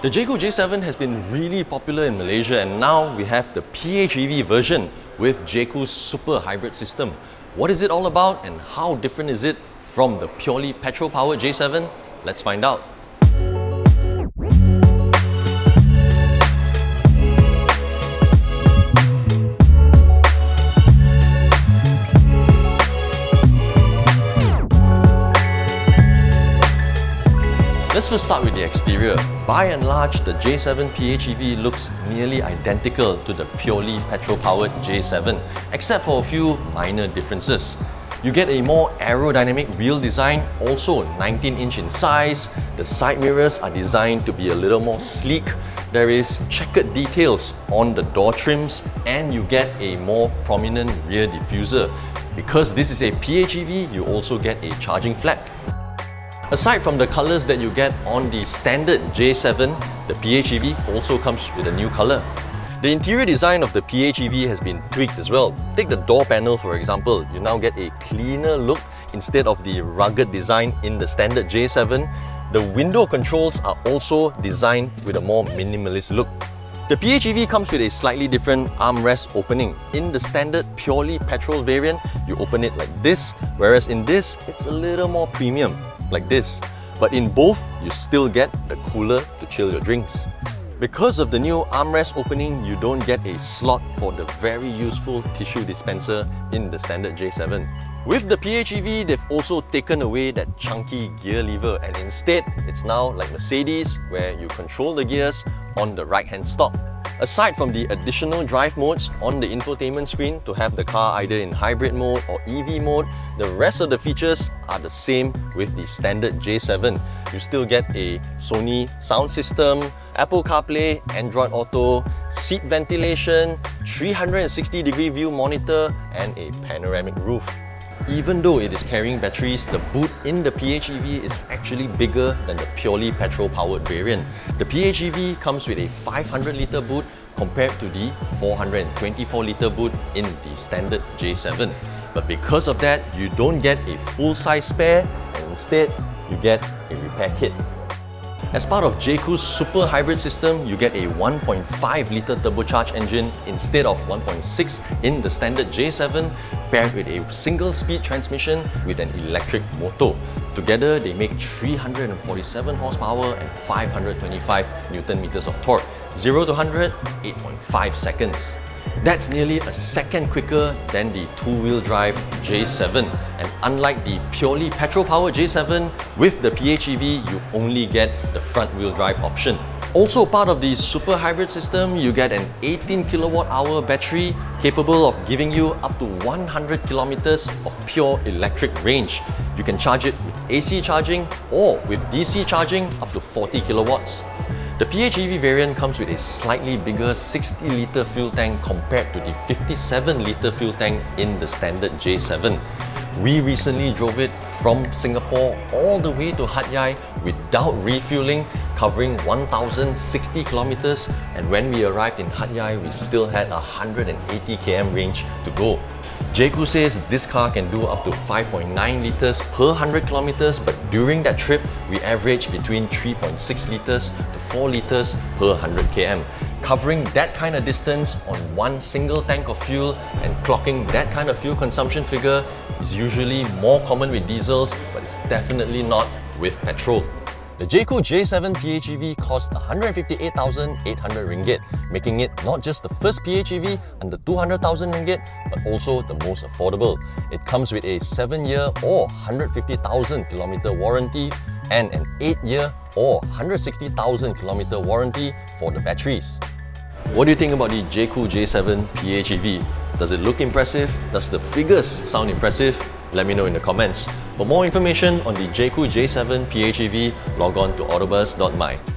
The Jaecoo J7 has been really popular in Malaysia, and now we have the PHEV version with Jaecoo's super hybrid system. What is it all about and how different is it from the purely petrol-powered J7? Let's find out. Let's first start with the exterior. By and large, the J7 PHEV looks nearly identical to the purely petrol-powered J7, except for a few minor differences. You get a more aerodynamic wheel design, also 19-inch in size. The side mirrors are designed to be a little more sleek. There is checkered details on the door trims, and you get a more prominent rear diffuser. Because this is a PHEV, you also get a charging flap. Aside from the colours that you get on the standard J7, the PHEV also comes with a new colour. The interior design of the PHEV has been tweaked as well. Take the door panel for example, you now get a cleaner look instead of the rugged design in the standard J7. The window controls are also designed with a more minimalist look. The PHEV comes with a slightly different armrest opening. In the standard purely petrol variant, you open it like this, whereas in this, it's a little more premium, like this. But in both, you still get the cooler to chill your drinks. Because of the new armrest opening, you don't get a slot for the very useful tissue dispenser in the standard J7. With the PHEV, they've also taken away that chunky gear lever, and instead, it's now like Mercedes, where you control the gears on the right-hand stop. Aside from the additional drive modes on the infotainment screen to have the car either in hybrid mode or EV mode, the rest of the features are the same with the standard J7. You still get a Sony sound system, Apple CarPlay, Android Auto, seat ventilation, 360-degree view monitor, and a panoramic roof. Even though it is carrying batteries, the boot in the PHEV is actually bigger than the purely petrol-powered variant. The PHEV comes with a 500-litre boot compared to the 424-litre boot in the standard J7. But because of that, you don't get a full-size spare, and instead, you get a repair kit. As part of Jaecoo's super hybrid system, you get a 1.5-litre turbocharged engine instead of 1.6 in the standard J7, paired with a single-speed transmission with an electric motor. Together, they make 347 horsepower and 525 Newton-meters of torque. 0 to 100, 8.5 seconds. That's nearly a second quicker than the two-wheel drive J7. And unlike the purely petrol-powered J7, with the PHEV, you only get the front-wheel drive option. Also part of the super hybrid system, you get an 18 kilowatt-hour battery capable of giving you up to 100 kilometers of pure electric range. You can charge it with AC charging or with DC charging up to 40 kilowatts. The PHEV variant comes with a slightly bigger 60-litre fuel tank compared to the 57-litre fuel tank in the standard J7. We recently drove it from Singapore all the way to Hat Yai without refueling, covering 1,060 kilometers, and when we arrived in Hat Yai, we still had 180 km range to go. Jaecoo says this car can do up to 5.9 litres per 100 kilometers, but during that trip, we averaged between 3.6 litres to 4 litres per 100 km. Covering that kind of distance on one single tank of fuel and clocking that kind of fuel consumption figure is usually more common with diesels, but it's definitely not with petrol. The Jaecoo J7 PHEV cost 158,800 ringgit, making it not just the first PHEV under 200,000 ringgit, but also the most affordable. It comes with a 7-year or 150,000 kilometer warranty and an 8-year or 160,000 kilometer warranty for the batteries. What do you think about the Jaecoo J7 PHEV? Does it look impressive? Does the figures sound impressive? Let me know in the comments. For more information on the Jaecoo J7 PHEV, log on to AutoBuzz.my.